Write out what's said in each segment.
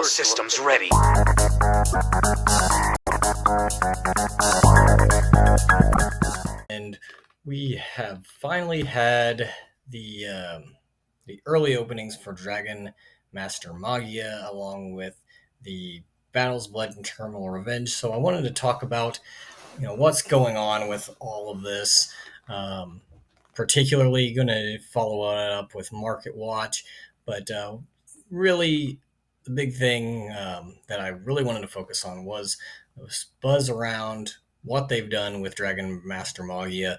All systems ready. And we have finally had the early openings for Dragon Master Magia, along with the Battles, Blood, and Terminal Revenge. So I wanted to talk about what's going on with all of this. Um, Particularly going to follow it up with Market Watch, but really the big thing that I really wanted to focus on was this buzz around what they've done with Dragon Master Magia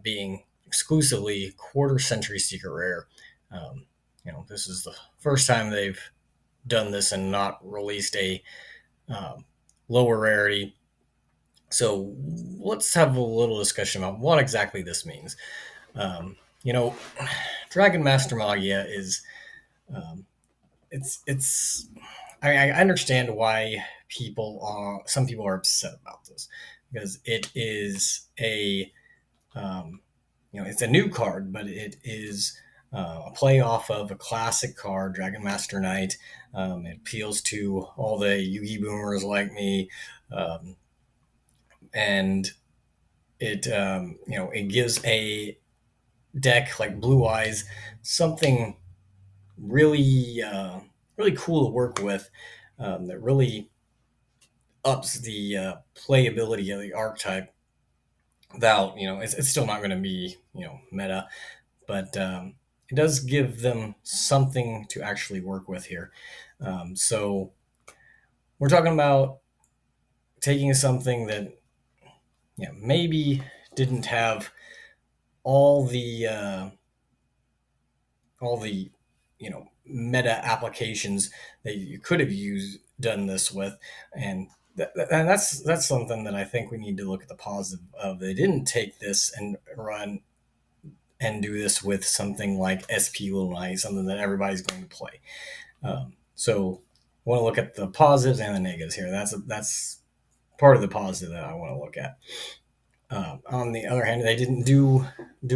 being exclusively quarter century secret rare. Um, this is the first time they've done this and not released a um, lower rarity. So let's have a little discussion about what exactly this means. Um, you know, Dragon Master Magia is um, it's. I understand why some people are upset about this because it is um, it's a new card, but it is a play off of a classic card, Dragon Master Knight. It appeals to all the Yugi boomers like me, um, and it gives a deck like Blue Eyes something really cool to work with, that really ups the playability of the archetype. Without it's still not going to be meta, but it does give them something to actually work with here. So we're talking about taking something that maybe didn't have all the uh, all the meta applications that you could have done this with, and that's something that I think we need to look at the positive of. They didn't take this and run and do this with something like SP Lunai, something that everybody's going to play. So I want to look at the positives and the negatives here. That's part of the positive that I want to look at. On the other hand, they didn't do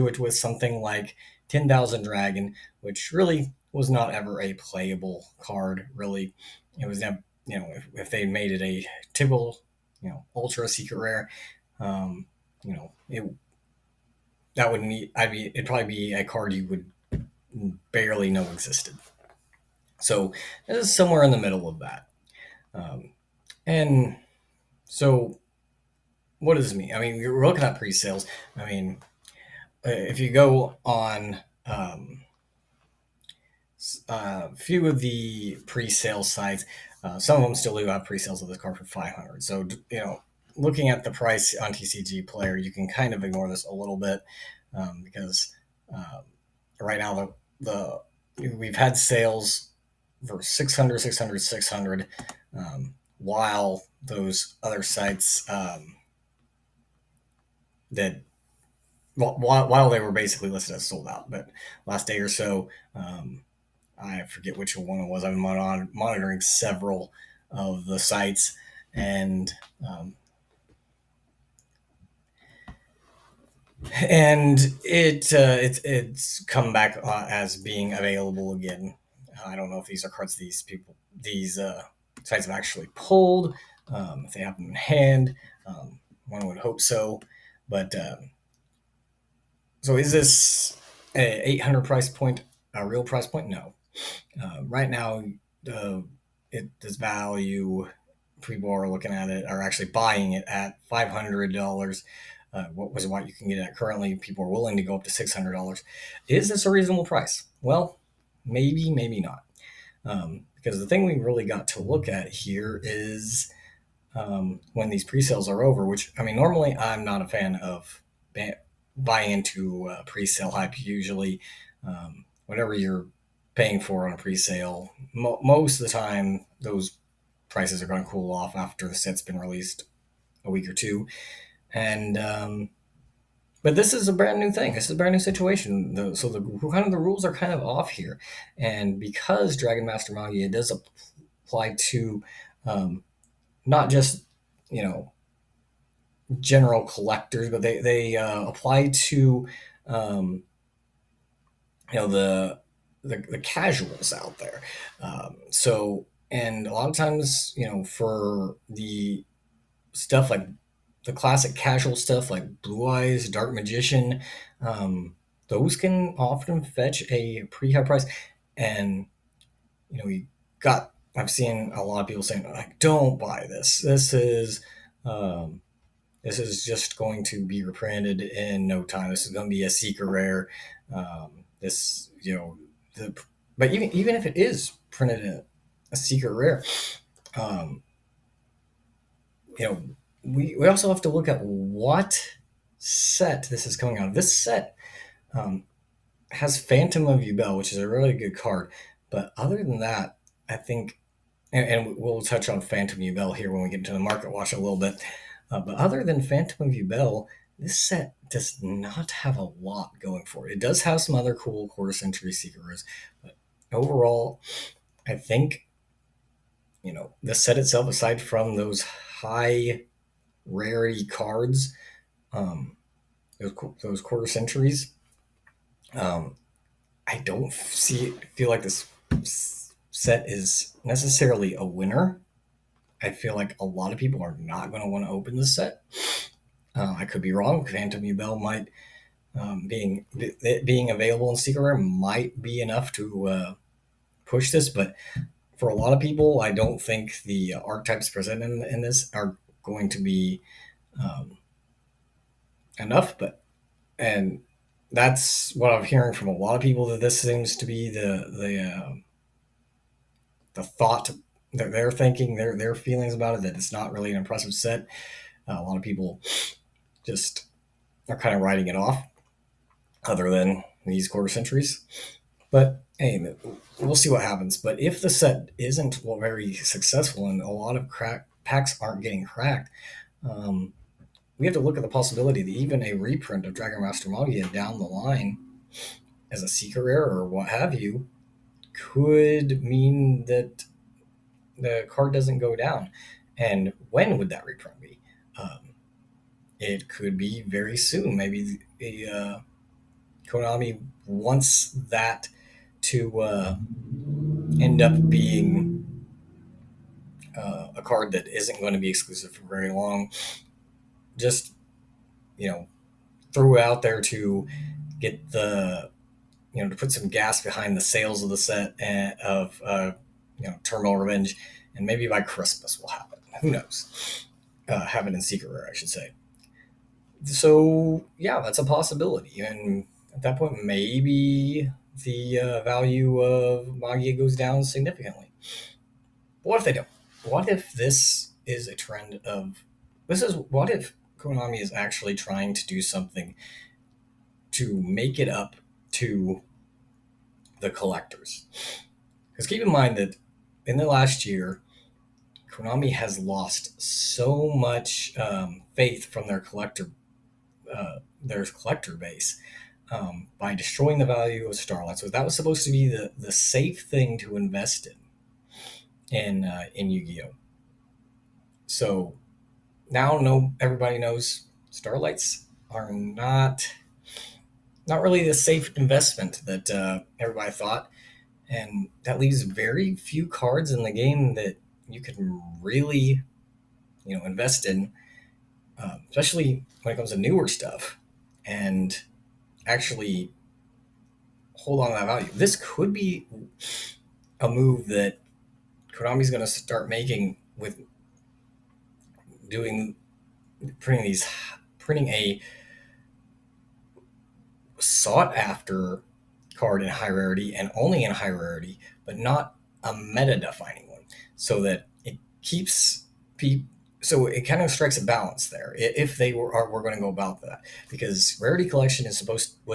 it with something like 10,000 Dragon, which really was not ever a playable card. Really, it was never, if they made it a typical ultra secret rare, it that would need it'd probably be a card you would barely know existed. So this is somewhere in the middle of that. And so what does this mean? I mean, we're looking at pre-sales. I mean, if you go on a few of the pre-sale sites, some of them still do have pre-sales of this card for 500. So looking at the price on TCG Player, you can kind of ignore this a little bit, because right now the we've had sales for 600, 600, 600, while those other sites that while they were basically listed as sold out. But last day or so, I forget which one it was. I've been monitoring several of the sites, and it's come back as being available again. I don't know if these are cards these sites have actually pulled. If they have them in hand, one would hope so. But so is this a 800 price point a real price point? No. Right now, this value, people are looking at it, are actually buying it at $500. What you can get it at currently. People are willing to go up to $600. Is this a reasonable price? Well, maybe not. Because the thing we really got to look at here is when these pre-sales are over, which, I mean, normally I'm not a fan of buying into pre-sale hype. Usually, whatever you're paying for on a pre-sale, most of the time those prices are going to cool off after the set's been released a week or two. And but this is a brand new thing. This is a brand new situation. So the rules are kind of off here, and because Dragon Master Magia does apply to not just general collectors, but they apply to the casuals out there. So And a lot of times, for the stuff like the classic casual stuff like Blue Eyes, Dark Magician, um, those can often fetch a pretty high price. And you got I've seen a lot of people saying like, "Don't buy this. Um, this is just going to be reprinted in no time. This is going to be a secret rare." This the but even if it is printed in a secret rare, um, you know, we also have to look at what set this is coming out of. This set um, has Phantom of Yubel, which is a really good card. But other than that, I think, and we'll touch on Phantom Yubel here when we get into the market watch a little bit. But other than Phantom of Yubel, this set does not have a lot going for it. It does have some other cool quarter century secrets, but overall, I think the set itself, aside from those high rarity cards, um, those quarter centuries, um, I don't feel like this set is necessarily a winner. I feel like a lot of people are not going to want to open this set. I could be wrong. Phantom Ubel might being available in secret rare might be enough to push this, but for a lot of people, I don't think the archetypes presented in this are going to be um, enough. And that's what I'm hearing from a lot of people, that this seems to be the thought that they're thinking, their feelings about it, that it's not really an impressive set. A lot of people just are kind of writing it off, other than these quarter centuries. But hey, we'll see what happens. But if the set isn't very successful and a lot of packs aren't getting cracked, um, we have to look at the possibility that even a reprint of Dragon Master Magia down the line as a secret rare or what have you could mean that the card doesn't go down. And when would that reprint be? Um, it could be very soon. Maybe Konami wants that to end up being a card that isn't going to be exclusive for very long. Just you know, threw it out there to get to put some gas behind the sales of the set and of Terminal Revenge, and maybe by Christmas will happen. Who knows? Have it in secret rare, I should say. So yeah, that's a possibility, and at that point, maybe the value of Magia goes down significantly. But what if they don't? What if this is a trend of this is what if Konami is actually trying to do something to make it up to the collectors? Because keep in mind that in the last year, Konami has lost so much faith from their collector base by destroying the value of Starlight. So that was supposed to be the safe thing to invest in Yu-Gi-Oh. So now, no, everybody knows Starlights are not really the safe investment that everybody thought, and that leaves very few cards in the game that you can really invest in, especially when it comes to newer stuff, and actually hold on to that value. This could be a move that Konami's going to start making with doing printing a sought after card in high rarity and only in high rarity, but not a meta defining one, so that it keeps people. So it kind of strikes a balance there. If they were going to go about that, because rarity collection was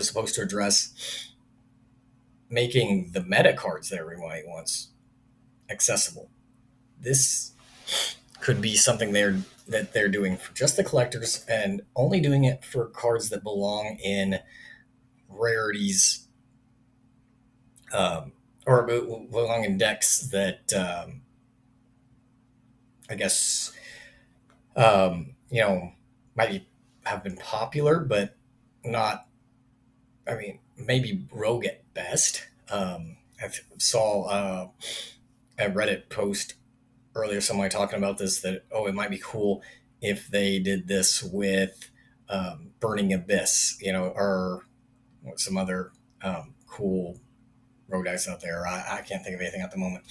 supposed to address making the meta cards that everybody wants accessible. This could be something they're doing for just the collectors, and only doing it for cards that belong in rarities, um, or belong in decks that I guess might have been popular, but not. I mean, maybe rogue at best. I saw a Reddit post earlier, somebody talking about this, that oh, it might be cool if they did this with Burning Abyss, or some other cool road ice out there. I can't think of anything at the moment.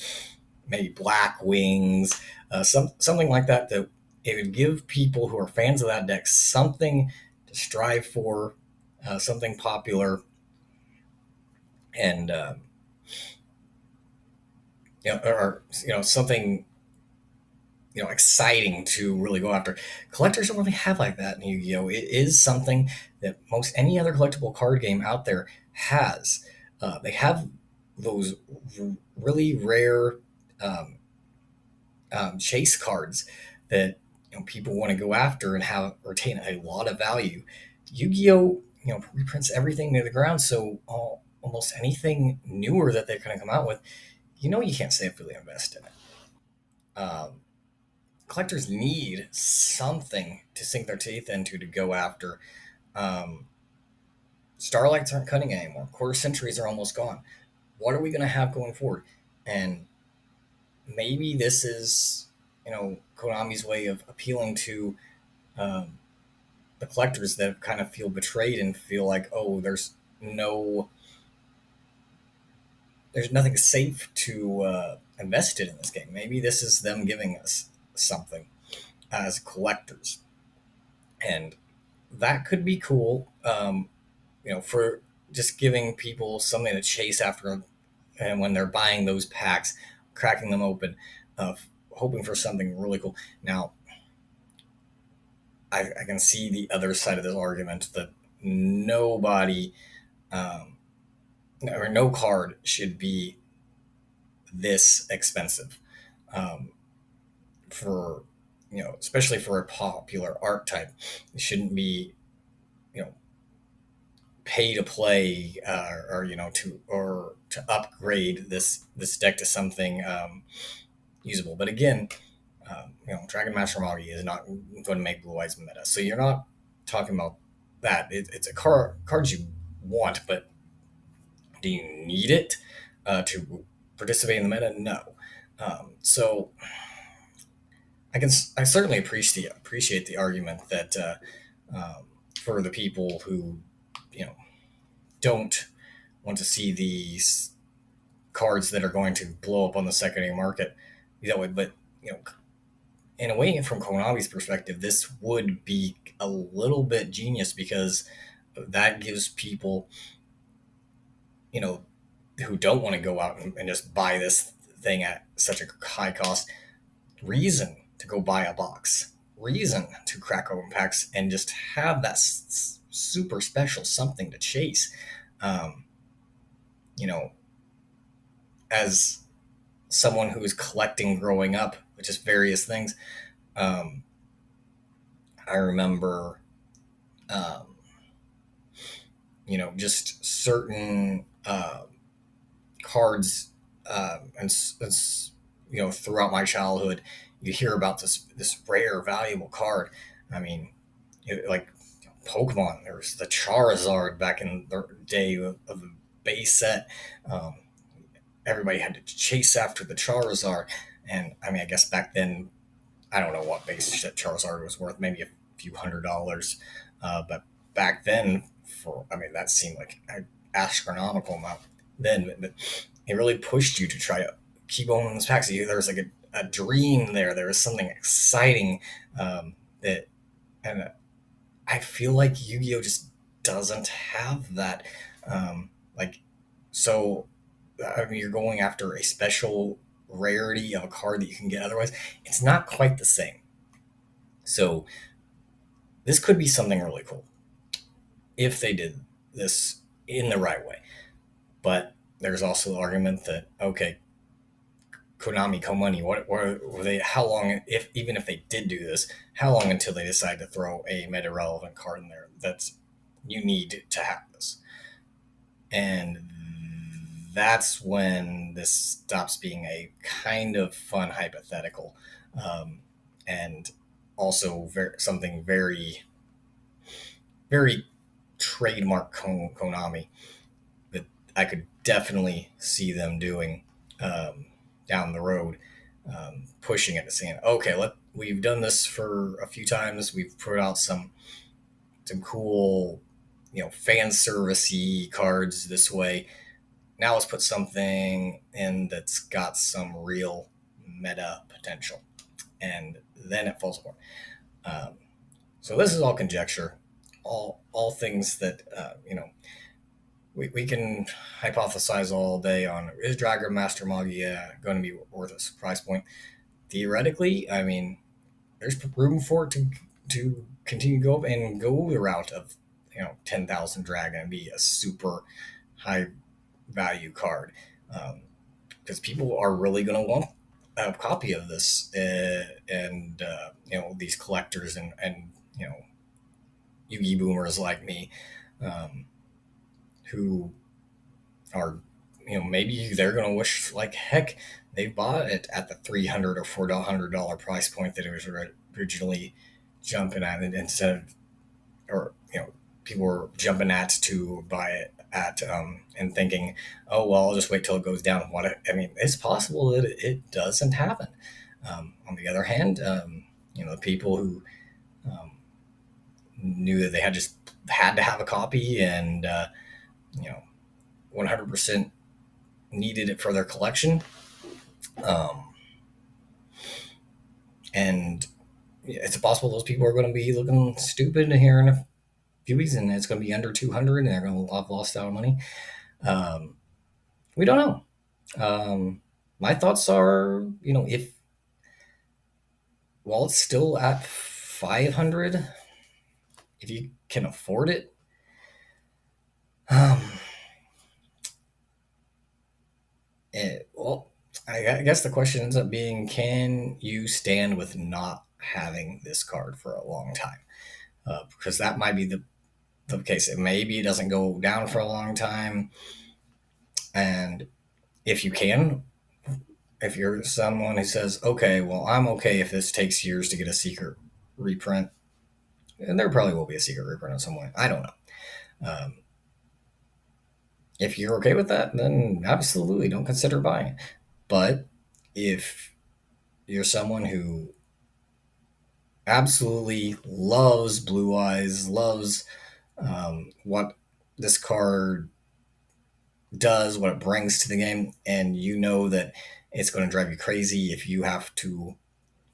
Maybe Black Wings, something like that. That it would give people who are fans of that deck something to strive for, something popular, and something exciting to really go after. Collectors don't really have like that in Yu-Gi-Oh. It is something that most any other collectible card game out there has. They have those really rare um, chase cards that people want to go after and have retain a lot of value. Yu-Gi-Oh, reprints everything to the ground, so almost anything newer that they're going to come out with, you can't safely invest in it. Collectors need something to sink their teeth into to go after. Um, Starlights aren't cutting anymore. Quarter centuries are almost gone. What are we going to have going forward? And maybe this is, Konami's way of appealing to um, the collectors that kind of feel betrayed and feel like, oh, no, there's nothing safe to invest in this game. Maybe this is them giving us something as collectors, and that could be cool. For just giving people something to chase after, and when they're buying those packs, cracking them open, hoping for something really cool. Now, I can see the other side of this argument that nobody, um, or no card should be this expensive, um, for especially for a popular archetype. It shouldn't be you know pay to play, or to upgrade this deck to something usable. But again, Dragon Master Magia is not going to make Blue Eyes meta, so you're not talking about that. It's a cards you want, but do you need it to participate in the meta? No. So I certainly appreciate the argument that for the people who you know don't want to see these cards that are going to blow up on the secondary market that way. But in a way, from Konami's perspective, this would be a little bit genius, because that gives people, you know, who don't want to go out and just buy this thing at such a high cost, reason to go buy a box, reason to crack open packs and just have that super special something to chase. Um, you know, as someone who was collecting growing up, with just various things, um, I remember, um, just certain cards, throughout my childhood, you hear about this rare, valuable card. I mean, like Pokemon, there was the Charizard back in the day of the base set. Um, Everybody had to chase after the Charizard, and I mean, I guess back then, I don't know what base set Charizard was worth, maybe a few $100, but back then, that seemed like an astronomical amount then. But it really pushed you to try to keep owning this pack. So there was like a dream there. There was something exciting, that, and I feel like Yu-Gi-Oh just doesn't have that. Like, so I mean, you're going after a special rarity of a card that you can get otherwise. It's not quite the same. So this could be something really cool if they did this in the right way. But there's also the argument that, okay, Konami, Komani, what were they? How long, if even if they did do this, how long until they decide to throw a meta relevant card in there? That's You need to have this, and that's when this stops being a kind of fun hypothetical, and also something very, very trademark Konami that I could definitely see them doing. down the road, pushing it and saying, okay, we've done this for a few times. We've put out some cool, fan servicey cards this way. Now let's put something in that's got some real meta potential, and then it falls apart. Um, so this is all conjecture, all things that we can hypothesize all day on. Is Dragon Master Magia going to be worth a price point? Theoretically, I mean, there's room for it to continue to go up and go the route of 10,000 Dragon and be a super high value card, because people are really going to want a copy of this, and these collectors and Yugi boomers like me, um, who are maybe they're going to wish like heck they bought it at the 300 or $400 price point that it was originally jumping at, and instead of, or people were jumping at to buy it at, and thinking, oh well, I'll just wait till it goes down. I mean, it's possible that it doesn't happen. On the other hand, the people who um, knew that they had to have a copy, and you know 100% needed it for their collection, um, and it's possible those people are going to be looking stupid here in a few weeks, and it's going to be under 200, and they're going to have lost out on money. Um, we don't know. My thoughts are, if while it's still at 500, if you can afford it, um, well, I guess the question ends up being, can you stand with not having this card for a long time? Because that might be the case. Maybe it doesn't go down for a long time. And if you can, if you're someone who says, okay, well, I'm okay if this takes years to get a secret reprint, and there probably will be a secret reprint at some point. I don't know. Um, if you're okay with that, then absolutely don't consider buying. But if you're someone who absolutely loves Blue Eyes, loves what this card does, what it brings to the game, and you know that it's going to drive you crazy if you have to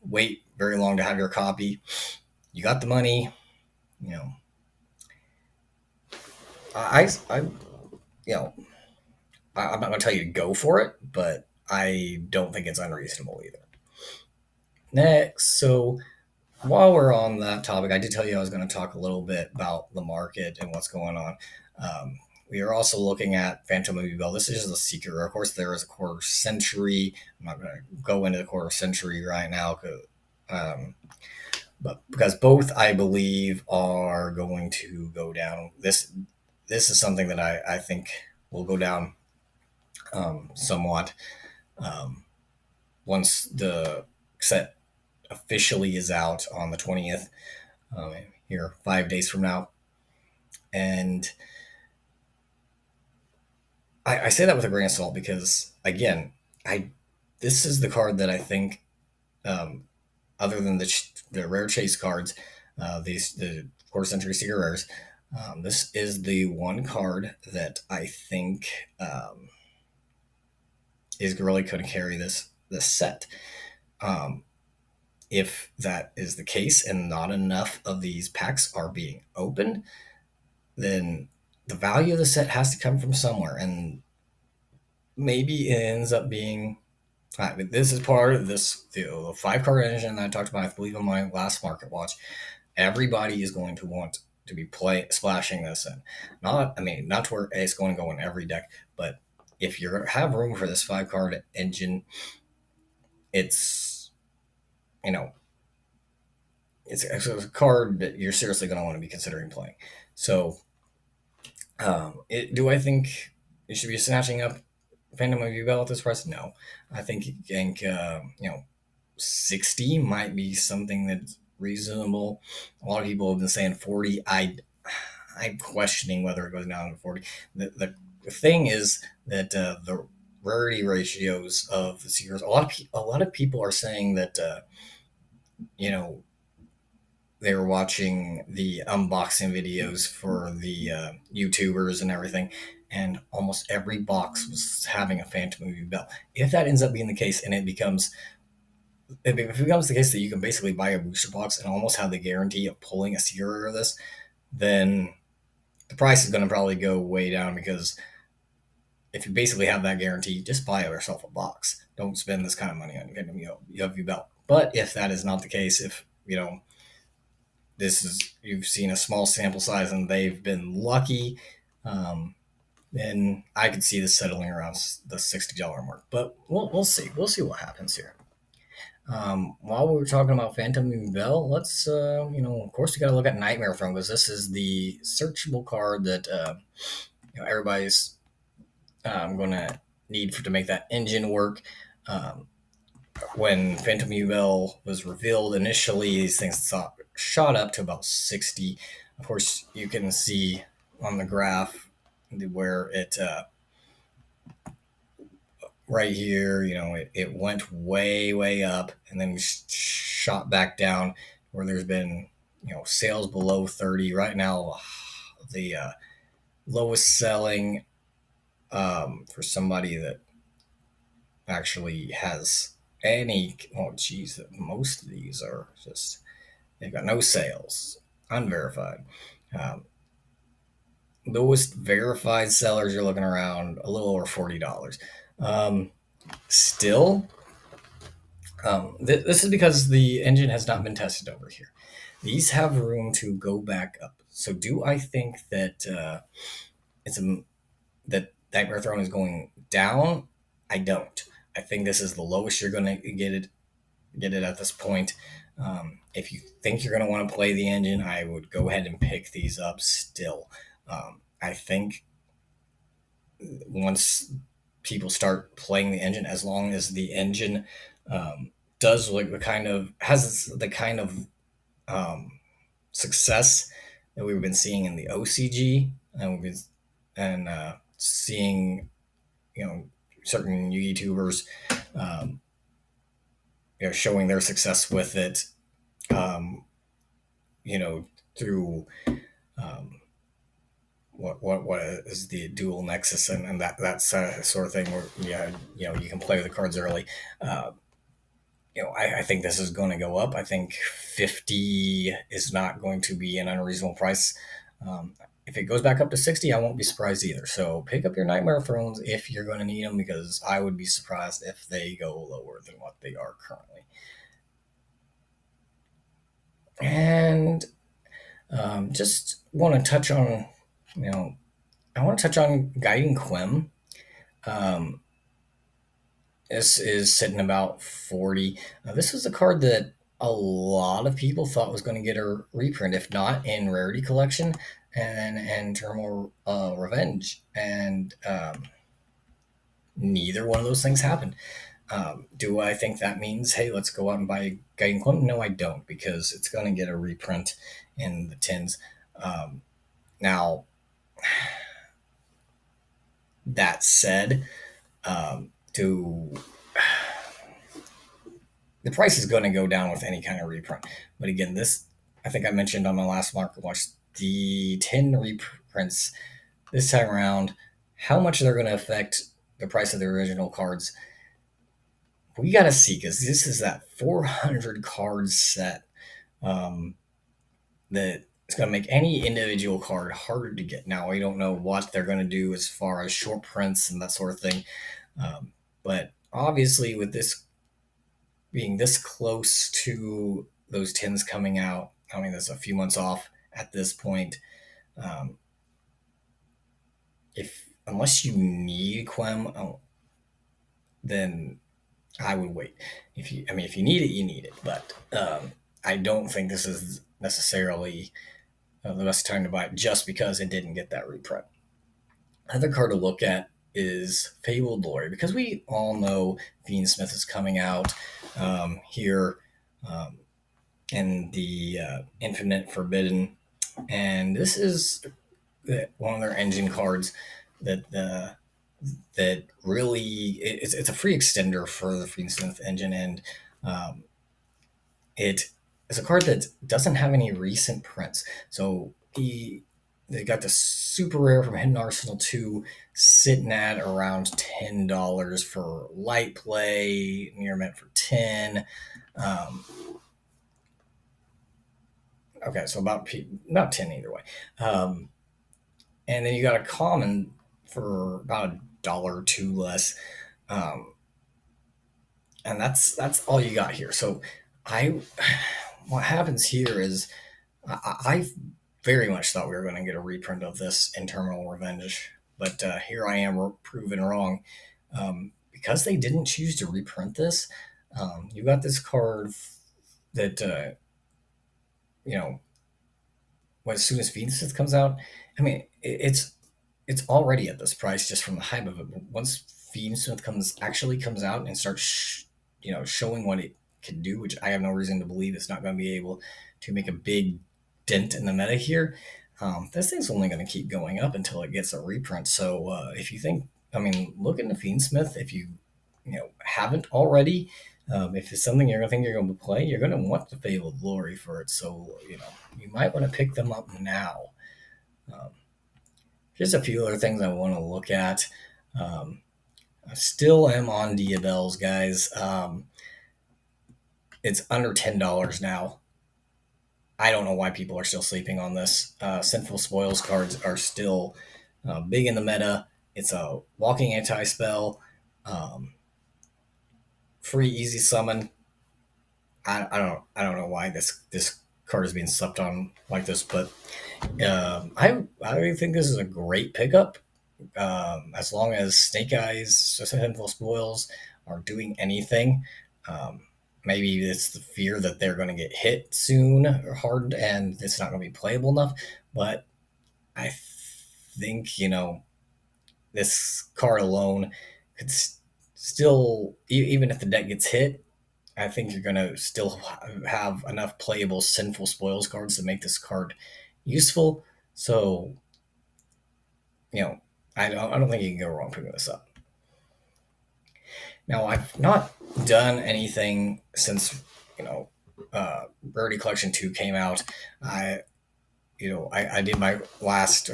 wait very long to have your copy. You got the money, you know. I you know, I'm not going to tell you to go for it, but I don't think it's unreasonable either. Next, so while we're on that topic, I did tell you I was going to talk a little bit about the market and what's going on. Um, we are also looking at Phantom of Bell. This is a secret. Of course, there is a quarter century. I'm not going to go into the quarter century right now, um, but because both I believe are going to go down. This is something that I think will go down, somewhat, um, once the set officially is out on the 20th, here 5 days from now. And I say that with a grain of salt because, again, I this is the card that I think, um, other than the rare chase cards, the quarter century secret rares, this is the one card that I think, is really going to carry this set. Um, if that is the case and not enough of these packs are being opened, then the value of the set has to come from somewhere, and maybe it ends up being, this is part of the 5 card engine that I talked about, I believe, on my last market watch. Everybody is going to want to be splashing this in. Not to where it's going to go in every deck, but if you have room for this 5 card engine, it's you know it's a card that you're seriously going to want to be considering playing. So, do I think you should be snatching up Phantom of Bell at this price? No, I think 60 might be something that's reasonable. A lot of people have been saying 40. I'm questioning whether it goes down to 40. The thing is that, rarity ratios of the Seekers. A lot of people are saying that you know they were watching the unboxing videos for the YouTubers and everything, and almost every box was having a Phantom Movie Bell. If that ends up being the case, and if it becomes the case that you can basically buy a booster box and almost have the guarantee of pulling a Seeker of this, then the price is going to probably go way down because if you basically have that guarantee, just buy yourself a box. Don't spend this kind of money on getting UV belt. But if that is not the case, if this is you've seen a small sample size and they've been lucky, um, then I could see this settling around the $60 mark. But we'll see. We'll see what happens here. While we were talking about Phantom Bell, let's of course, you got to look at Nightmare Throne because this is the searchable card that everybody's going to need to make that engine work. Um, when Phantom Bell was revealed initially, these things shot up to about 60. Of course, you can see on the graph where it right here, it went way up and then shot back down where there's been, sales below 30. Right now, the lowest selling for somebody that actually has oh geez, most of these are just, they've got no sales, unverified. Um, Lowest verified sellers, you're looking around a little over $40. Still, this is because the engine has not been tested over here. These have room to go back up. So, do I think that it's a that Nightmare Throne is going down? I don't. I think this is the lowest you're going to get it at this point. If you think you're going to want to play the engine, I would go ahead and pick these up still. I think once people start playing the engine, as long as the engine does like the kind of um, success that we've been seeing in the OCG, and we've been seeing certain YouTubers um, showing their success with it, through um, what is the dual nexus and that's sort of thing where you can play with the cards early. Uh, I think this is going to go up. I think 50 is not going to be an unreasonable price. If it goes back up to 60, I won't be surprised either. So pick up your Nightmare Thrones if you're going to need them, because I would be surprised if they go lower than what they are currently. And just want to touch on, I want to touch on Guiding Quim. Um, this is sitting about 40. This was a card that a lot of people thought was going to get a reprint, if not in Rarity Collection and Terminal Revenge. And neither one of those things happened. Do I think that means, hey, let's go out and buy Guiding Quim? No, I don't, because it's going to get a reprint in the tins. Now, that said, to the price is going to go down with any kind of reprint. But again, this, I think I mentioned on my last Market Watch, the 10 reprints this time around, how much they're going to affect the price of the original cards. We got to see, because this is that 400 card set that it's going to make any individual card harder to get. Now, we don't know what they're going to do as far as short prints and that sort of thing. But obviously, with this being this close to those tins coming out, I mean, that's a few months off at this point. If unless you need Quem, then I would wait. If you need it, you need it. But I don't think this is necessarily the best time to buy it just because it didn't get that reprint. Another card to look at is Fabled Glory, because we all know Fiend Smith is coming out here in the Infinite Forbidden, and this is one of their engine cards that that really it's a free extender for the Fiendsmith engine, and um, it is a card that doesn't have any recent prints. So they got the super rare from Hidden Arsenal 2 sitting at around $10 for light play, near mint for 10. Um, okay, so about 10 either way. Um, and then you got a common for about a dollar or two less. Um, and that's all you got here. So I what happens here is I very much thought we were going to get a reprint of this in Terminal Revenge, but here I am proven wrong. Because they didn't choose to reprint this, you got this card that you know as soon as Phoenix comes out. I mean, it's already at this price just from the hype of it. But once Phoenix comes out and starts, showing what it can do, which I have no reason to believe it's not going to be able to make a big dent in the meta here. This thing's only going to keep going up until it gets a reprint. So if you think, I mean, look into Fiendsmith if you haven't already. If it's something you're going to think you're going to play, you're going to want the Fabled Glory for it. So you might want to pick them up now. Um, just a few other things I want to look at. Um, I still am on Diabells, guys. It's under $10 now. I don't know why people are still sleeping on this. Sinful Spoils cards are still big in the meta. It's a walking anti spell, um, free easy summon. I don't know why this card is being slept on like this, but I think this is a great pickup. As long as Snake Eyes, Sinful Spoils are doing anything. Um, Maybe it's the fear that they're going to get hit soon or hard and it's not going to be playable enough. But I think, this card alone could still, even if the deck gets hit, I think you're going to still have enough playable Sinful Spoils cards to make this card useful. So, you know, I don't think you can go wrong picking this up. Now, I've not done anything since, Rarity Collection 2 came out. I did my last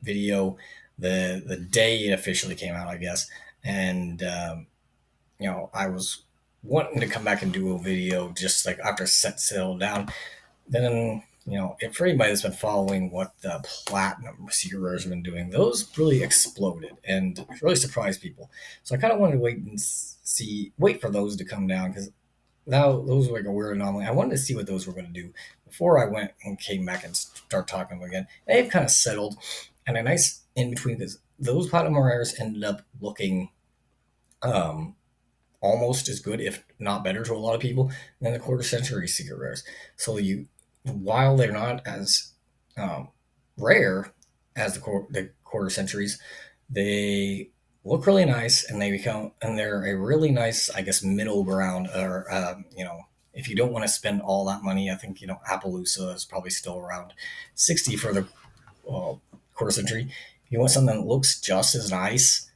video the day it officially came out, I guess. And, I was wanting to come back and do a video just like after set settled down. Then, if anybody that's been following what the platinum secret rares have been doing, those really exploded and really surprised people. So I kind of wanted to wait for those to come down because now those were like a weird anomaly. I wanted to see what those were going to do before I went and came back and start talking them again. They've kind of settled, and a nice in between because those platinum rares ended up looking um, almost as good, if not better, to a lot of people than the quarter century secret rares. So while they're not as um, rare as the quarter centuries, they look really nice, and they're a really nice, I guess, middle ground. Or if you don't want to spend all that money, I think Appaloosa is probably still around 60 for the quarter century. If you want something that looks just as nice,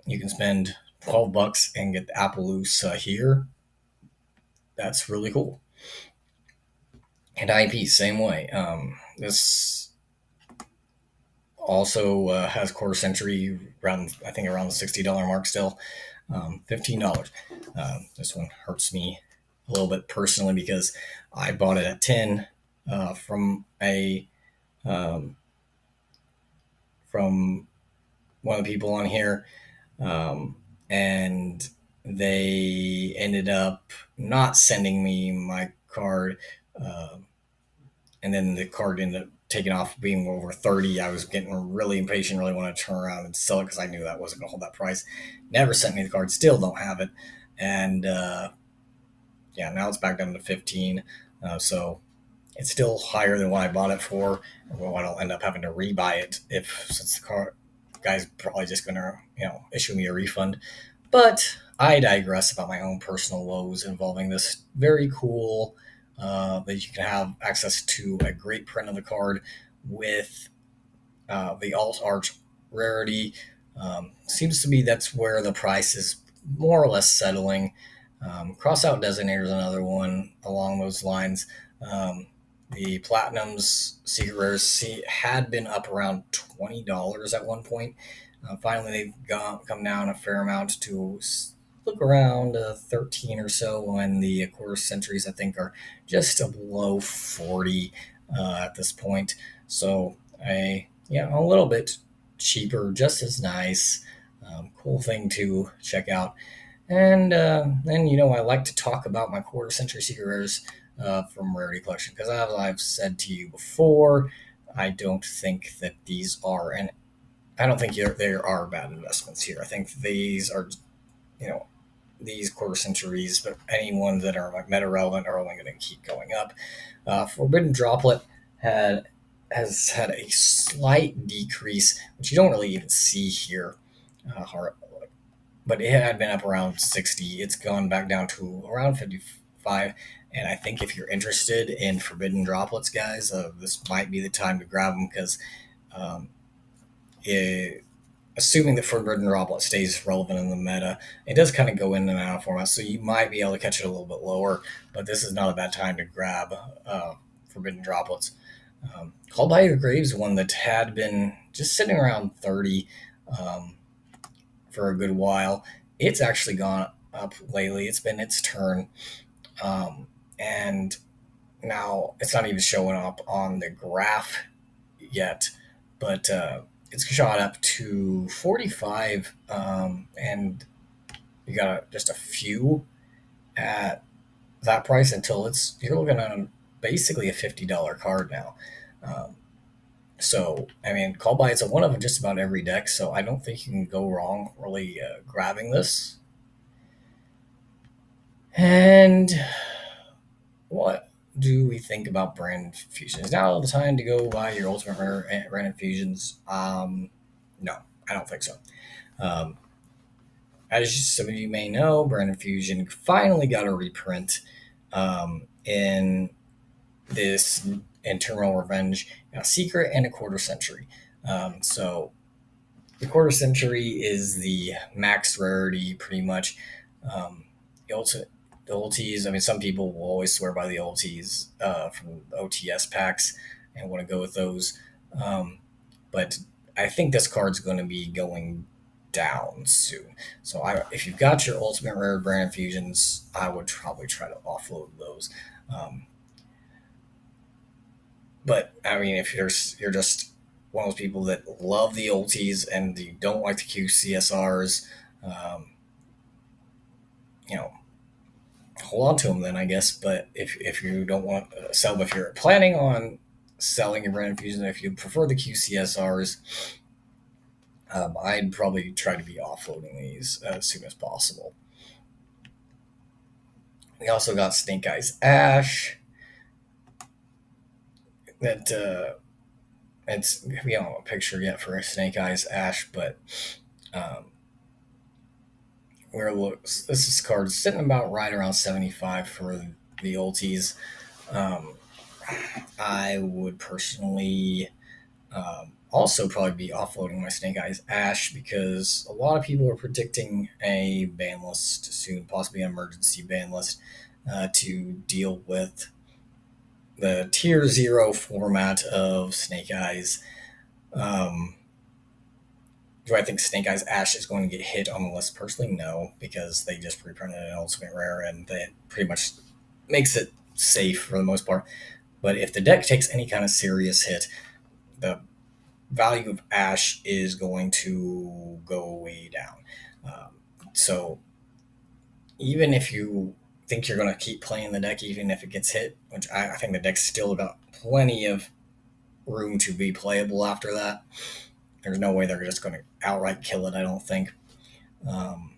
you can spend $12 and get the Appaloosa here. That's really cool. And IP, same way. This also has quarter century around, I think, around the $60 mark still. $15. This one hurts me a little bit personally because I bought it at 10 from um, from one of the people on here, and they ended up not sending me my card. And then the card ended up taking off being over 30. I was getting really impatient, really wanted to turn around and sell it because I knew that wasn't going to hold that price. Never sent me the card, still don't have it. And yeah, now it's back down to 15. So it's still higher than what I bought it for. Well, I'll end up having to rebuy it since the guy's probably just going to issue me a refund. But I digress about my own personal woes involving this very cool that you can have access to a great print of the card with the alt art rarity Seems to be that's where the price is more or less settling. Crossout Designator is another one along those lines. Um, the Platinums Secret Rares had been up around $20 at one point. Finally, they've come down a fair amount to look around 13 or so, and the quarter centuries I think are just below 40 at this point. So a little bit cheaper, just as nice. Cool thing to check out. And then, I like to talk about my quarter century secret rares from Rarity Collection because, as I've said to you before, I don't think that these are, and I don't think there are bad investments here. I think these are, you know, these quarter centuries, but any ones that are like meta relevant are only going to keep going up. Forbidden Droplet had has had a slight decrease, which you don't really even see here. Uh, but it had been up around 60. It's gone back down to around 55. And I think if you're interested in Forbidden Droplets, guys, this might be the time to grab them because um, it, assuming that Forbidden Droplet stays relevant in the meta, it does kind of go in and out of format. So you might be able to catch it a little bit lower, but this is not a bad time to grab Forbidden Droplets. Called by the Graves, one that had been just sitting around 30. Um, for a good while. It's actually gone up lately. It's been its turn. And now it's not even showing up on the graph yet, but it's shot up to 45. And you got just a few at that price until you're looking at basically a $50 card now. Um, So, I mean, Call by it's a one of just about every deck, so I don't think you can go wrong really grabbing this. And what do we think about brand fusions? Now the time to go buy your ultimate rare brand fusions? No, I don't think so. Um, as some of you may know, Brand Fusion finally got a reprint in this Internal Revenge, a secret and a quarter century. So the quarter century is the max rarity, pretty much. Um, the the ultis. I mean, some people will always swear by the ultis from the OTS packs and want to go with those. Um, but I think this card's going to be going down soon. So if you've got your ultimate rare brand fusions, I would probably try to offload those. Um, but I mean, if you're just one of those people that love the ultis and you don't like the QCSRs, um, you know, hold on to them then, I guess. But if you don't want to sell them, if you're planning on selling your brand fusion, if you prefer the QCSRs, I'd probably try to be offloading these as soon as possible. We also got Snake Eyes Ash. That we don't have a picture yet for Snake Eyes Ash, but um, this card is sitting about right around 75 for the ultis. Um, I would personally also probably be offloading my Snake Eyes Ash because a lot of people are predicting a ban list soon, possibly an emergency ban list to deal with the tier 0 format of Snake Eyes. Um, do I think Snake Eyes Ash is going to get hit on the list? Personally, no, because they just reprinted an Ultimate Rare and that pretty much makes it safe for the most part. But if the deck takes any kind of serious hit, the value of Ash is going to go way down. So even if you think you're going to keep playing the deck, even if it gets hit, which I think the deck's still got plenty of room to be playable after that. There's no way they're just going to outright kill it. I don't think. Um,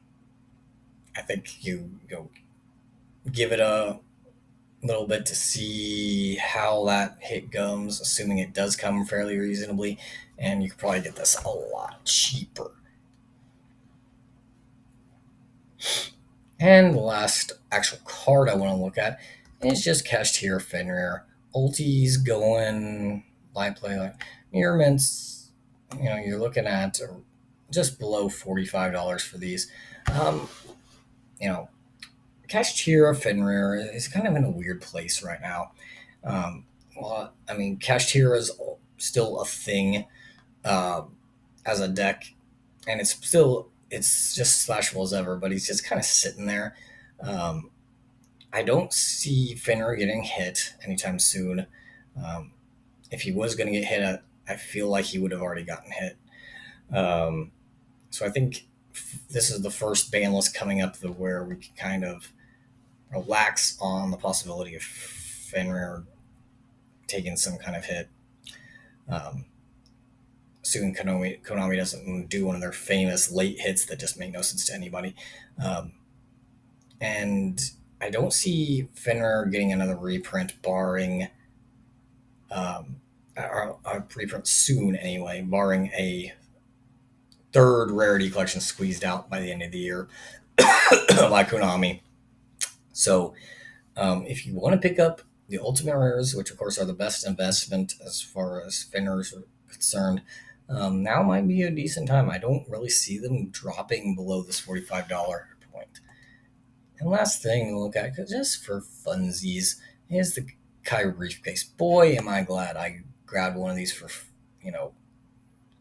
I think you go give it a little bit to see how that hit comes, assuming it does come fairly reasonably, and you could probably get this a lot cheaper. And the last actual card I want to look at is just Cashier Fenrir. Ultis going light play like Mirror Mints. You're looking at just below $45 for these. Um, you know, Kashtira Fenrir is kind of in a weird place right now. Um, well, I mean, Kashtira is still a thing as a deck, and it's just slashable as ever, but he's just kind of sitting there. Um, I don't see Fenrir getting hit anytime soon. Um, if he was going to get hit, I feel like he would have already gotten hit. Um, so I think this is the first ban list coming up where we can kind of relax on the possibility of Fenrir taking some kind of hit. Um, Soon Konami doesn't do one of their famous late hits that just make no sense to anybody. Um, and I don't see Fenrir getting another reprint, barring a reprint soon anyway, barring a third rarity collection squeezed out by the end of the year by Konami. So if you want to pick up the Ultimate Rares, which of course are the best investment as far as Fenners are concerned, now might be a decent time. I don't really see them dropping below this $45 point. And last thing to look at, just for funsies, is the Kai briefcase. Boy, am I glad I grabbed one of these for, you know,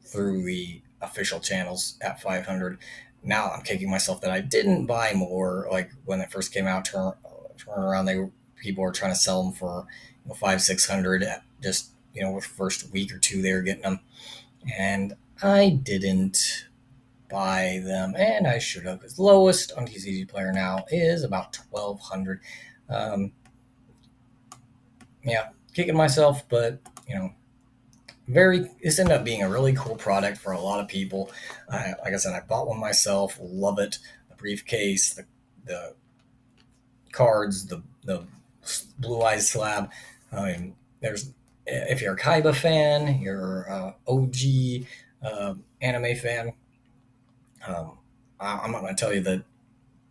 through the official channels at 500. Now I'm kicking myself that I didn't buy more. Like when it first came out, turn around, people were trying to sell them for 500, 600. Just with the first week or two they were getting them, and I didn't buy them, and I should have. Because lowest on TCG Player now is about 1,200. Um, yeah, kicking myself, but this ended up being a really cool product for a lot of people. Like I said, I bought one myself, love it. The briefcase, the cards, the blue eyes slab. There's if you're a Kaiba fan, you're a OG anime fan. I'm not going to tell you that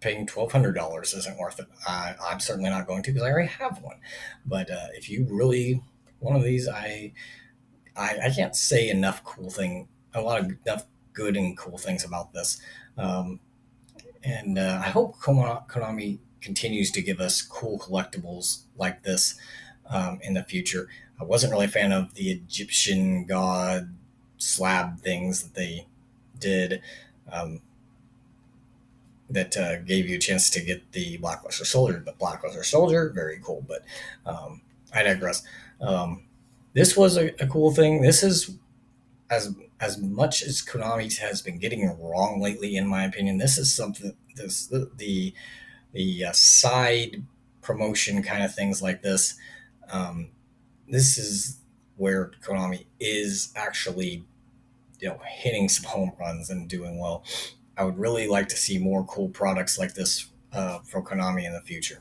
paying $1,200 isn't worth it. I'm certainly not going to, because I already have one. But if you really one of these, I can't say a lot of enough good and cool things about this. Um, and I hope Konami continues to give us cool collectibles like this in the future. I wasn't really a fan of the Egyptian god slab things that they did, um, that gave you a chance to get the Blackluster Soldier. The Blackluster Soldier, very cool, but I digress. Um, this was a cool thing. This is as much as Konami has been getting it wrong lately, in my opinion. This is something the side promotion kind of things like this. Um, this is where Konami is actually hitting some home runs and doing well. I would really like to see more cool products like this from Konami in the future.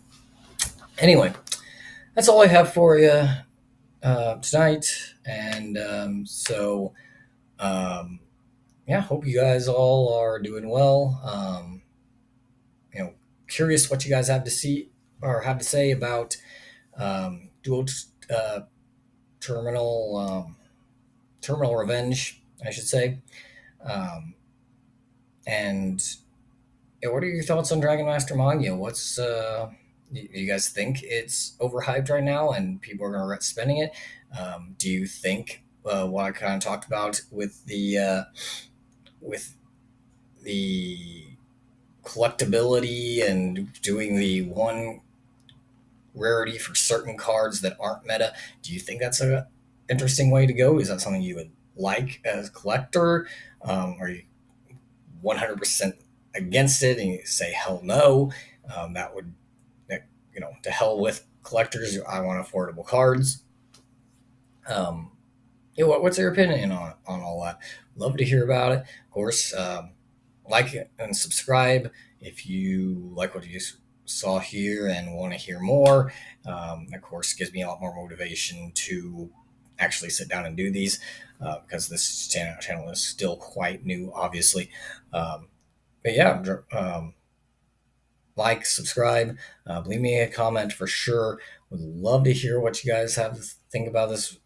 Anyway, that's all I have for you tonight, and um, yeah, hope you guys all are doing well. You know, curious what you guys have to see or have to say about dual uh, terminal terminal revenge, I should say. Um, and yeah, what are your thoughts on Dragon Master Magia? You guys think it's overhyped right now and people are going to regret spending it? Do you think what I kind of talked about with the collectability and doing the one rarity for certain cards that aren't meta? Do you think that's a interesting way to go? Is that something you would like as a collector? Are you 100% against it and you say hell no? That would, to hell with collectors. I want affordable cards. Um, what's your opinion on all that? Love to hear about it. Of course, like and subscribe if you like what you saw here and want to hear more. Of course, gives me a lot more motivation to actually sit down and do these because this channel is still quite new, obviously. But yeah, like, subscribe, leave me a comment for sure. Would love to hear what you guys have to think about this,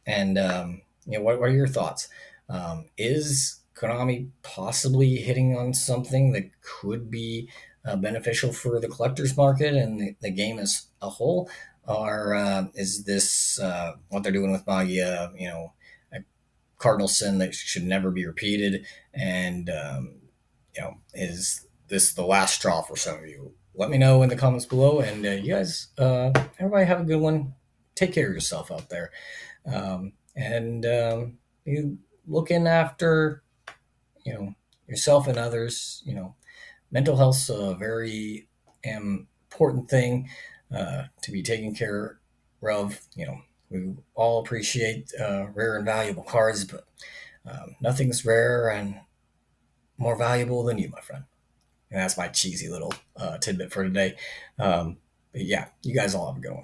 and what are your thoughts? Is Konami possibly hitting on something that could be beneficial for the collector's market and the game as a whole? Or is this what they're doing with Magia, a cardinal sin that should never be repeated? And, is this the last straw for some of you? Let me know in the comments below. And you guys, everybody have a good one. Take care of yourself out there. And you looking after yourself and others. Mental health's a very important thing to be taken care of. We all appreciate rare and valuable cards, but nothing's rare and more valuable than you, my friend. And that's my cheesy little tidbit for today. But yeah, you guys all have a good one.